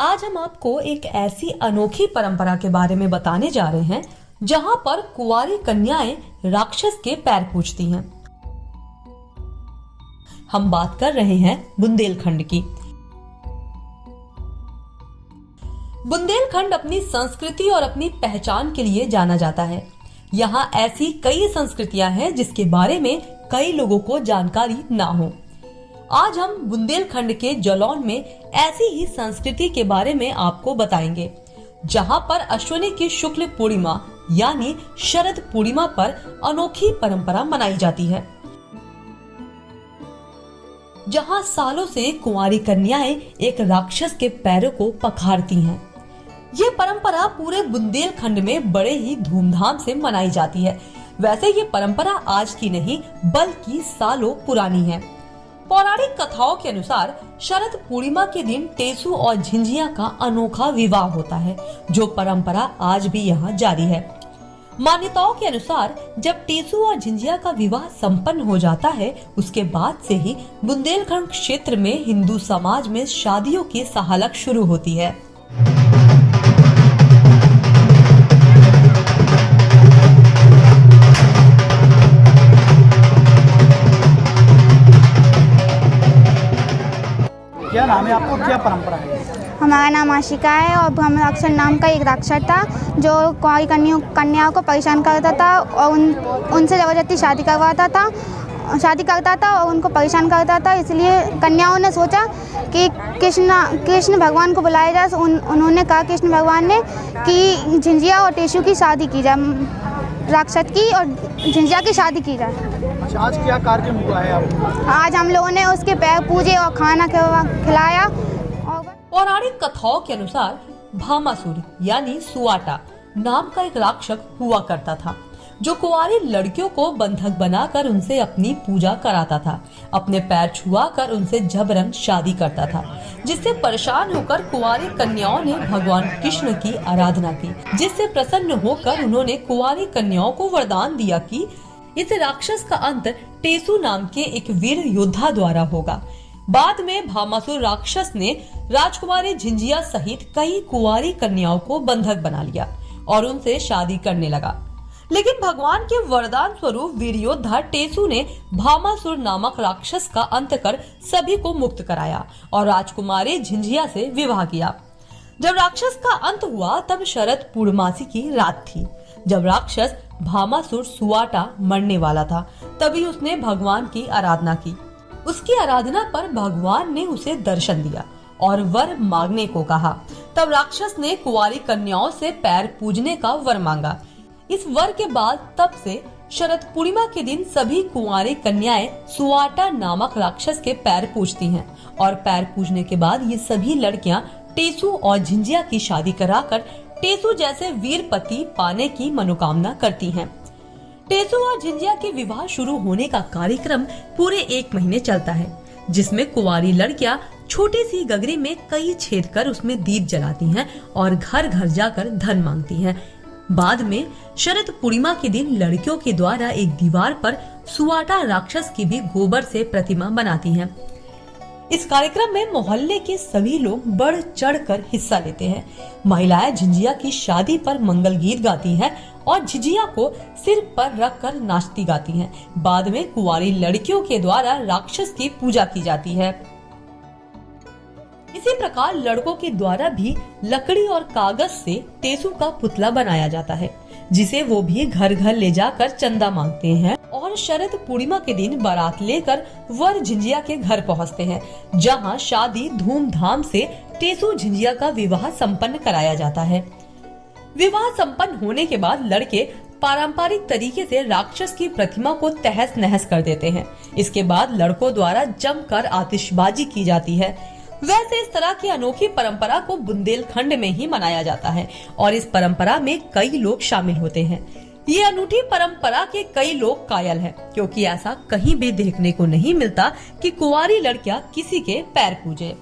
आज हम आपको एक ऐसी अनोखी परंपरा के बारे में बताने जा रहे हैं जहां पर कुंवारी कन्याएं राक्षस के पैर पूजती हैं। हम बात कर रहे हैं बुंदेलखंड की। बुंदेलखंड अपनी संस्कृति और अपनी पहचान के लिए जाना जाता है। यहाँ ऐसी कई संस्कृतियां हैं जिसके बारे में कई लोगों को जानकारी ना हो। आज हम बुंदेलखंड के जलौन में ऐसी ही संस्कृति के बारे में आपको बताएंगे, जहां पर अश्विनी की शुक्ल पूर्णिमा यानी शरद पूर्णिमा पर अनोखी परंपरा मनाई जाती है, जहां सालों से कुंवारी कन्याएं एक राक्षस के पैरों को पखारती हैं। ये परंपरा पूरे बुंदेलखंड में बड़े ही धूमधाम से मनाई जाती है। वैसे ये परंपरा आज की नहीं बल्कि सालों पुरानी है। पौराणिक कथाओं के अनुसार शरद पूर्णिमा के दिन टेसू और झिंझिया का अनोखा विवाह होता है, जो परंपरा आज भी यहाँ जारी है। मान्यताओं के अनुसार जब टेसू और झिंझिया का विवाह संपन्न हो जाता है, उसके बाद से ही बुंदेलखंड क्षेत्र में हिंदू समाज में शादियों की सहालक शुरू होती है। क्या नाम है आपको, क्या परंपरा है? हमारा नाम आशिका है और हम अक्षर नाम का एक राक्षस था जो कुंवारी कन्याओं को परेशान करता था और उनसे ज़बरदस्ती शादी करता था और उनको परेशान करता था। इसलिए कन्याओं ने सोचा कि कृष्ण भगवान को बुलाया जाए। उन्होंने कहा कृष्ण भगवान ने कि झिंझिया और टेसू की शादी की जाए, राक्षस की और झिंझिया की शादी की जाए। अच्छा, आज क्या कार्यक्रम हुआ है आप? आज हम लोगों ने उसके पैर पूजे और खाना खिलाया। पौराणिक कथाओं के अनुसार भामासुर यानी सुआटा नाम का एक राक्षस हुआ करता था, जो कुंवारी लड़कियों को बंधक बनाकर उनसे अपनी पूजा कराता था, अपने पैर छुआकर उनसे जबरन शादी करता था, जिससे परेशान होकर कुंवारी कन्याओं ने भगवान कृष्ण की आराधना की, जिससे प्रसन्न होकर उन्होंने कुंवारी कन्याओं को वरदान दिया कि इस राक्षस का अंत टेसू नाम के एक वीर योद्धा द्वारा होगा। बाद में भामासुर राक्षस ने राजकुमारी झिंझिया सहित कई कुंवारी कन्याओं को बंधक बना लिया और उनसे शादी करने लगा। लेकिन भगवान के वरदान स्वरूप वीर योद्धा टेसू ने भामासुर नामक राक्षस का अंत कर सभी को मुक्त कराया और राजकुमारी झिंझिया से विवाह किया। जब राक्षस का अंत हुआ तब शरद पूर्णमासी की रात थी। जब राक्षस भामासुर सुआटा मरने वाला था, तभी उसने भगवान की आराधना की। उसकी आराधना पर भगवान ने उसे दर्शन दिया और वर मांगने को कहा। तब राक्षस ने कुंवारी कन्याओं से पैर पूजने का वर मांगा। इस वर के बाद तब से शरद पूर्णिमा के दिन सभी कुंवारी कन्याएं सुआटा नामक राक्षस के पैर पूजती हैं और पैर पूजने के बाद ये सभी लड़कियां टेसू और झिंझिया की शादी कराकर टेसू जैसे वीर पति पाने की मनोकामना करती हैं। टेसू और झिंझिया के विवाह शुरू होने का कार्यक्रम पूरे 1 महीने चलता है, जिसमें कुंवारी लड़कियां छोटी सी गगरी में कई छेद कर उसमें दीप जलाती हैं और घर घर जाकर धन मांगती हैं। बाद में शरद पूर्णिमा के दिन लड़कियों के द्वारा एक दीवार पर सुआटा राक्षस की भी गोबर से प्रतिमा बनाती हैं। इस कार्यक्रम में मोहल्ले के सभी लोग बढ़ चढ़कर हिस्सा लेते हैं। महिलाएं झिंझिया की शादी पर मंगल गीत गाती हैं और झिंझिया को सिर पर रखकर नाचती गाती हैं। बाद में कुंवारी लड़कियों के द्वारा राक्षस की पूजा की जाती है। इसी प्रकार लड़कों के द्वारा भी लकड़ी और कागज से टेसू का पुतला बनाया जाता है, जिसे वो भी घर घर ले जाकर चंदा मांगते हैं और शरद पूर्णिमा के दिन बारात लेकर वर झिंझिया के घर पहुंचते हैं, जहां शादी धूमधाम से टेसू झिंझिया का विवाह संपन्न कराया जाता है। विवाह संपन्न होने के बाद लड़के पारंपरिक तरीके से राक्षस की प्रतिमा को तहस नहस कर देते हैं। इसके बाद लड़कों द्वारा जमकर आतिशबाजी की जाती है। वैसे इस तरह की अनोखी परंपरा को बुंदेलखंड में ही मनाया जाता है और इस परंपरा में कई लोग शामिल होते हैं। ये अनूठी परंपरा के कई लोग कायल हैं, क्योंकि ऐसा कहीं भी देखने को नहीं मिलता कि कुंवारी लड़कियां किसी के पैर पूजे।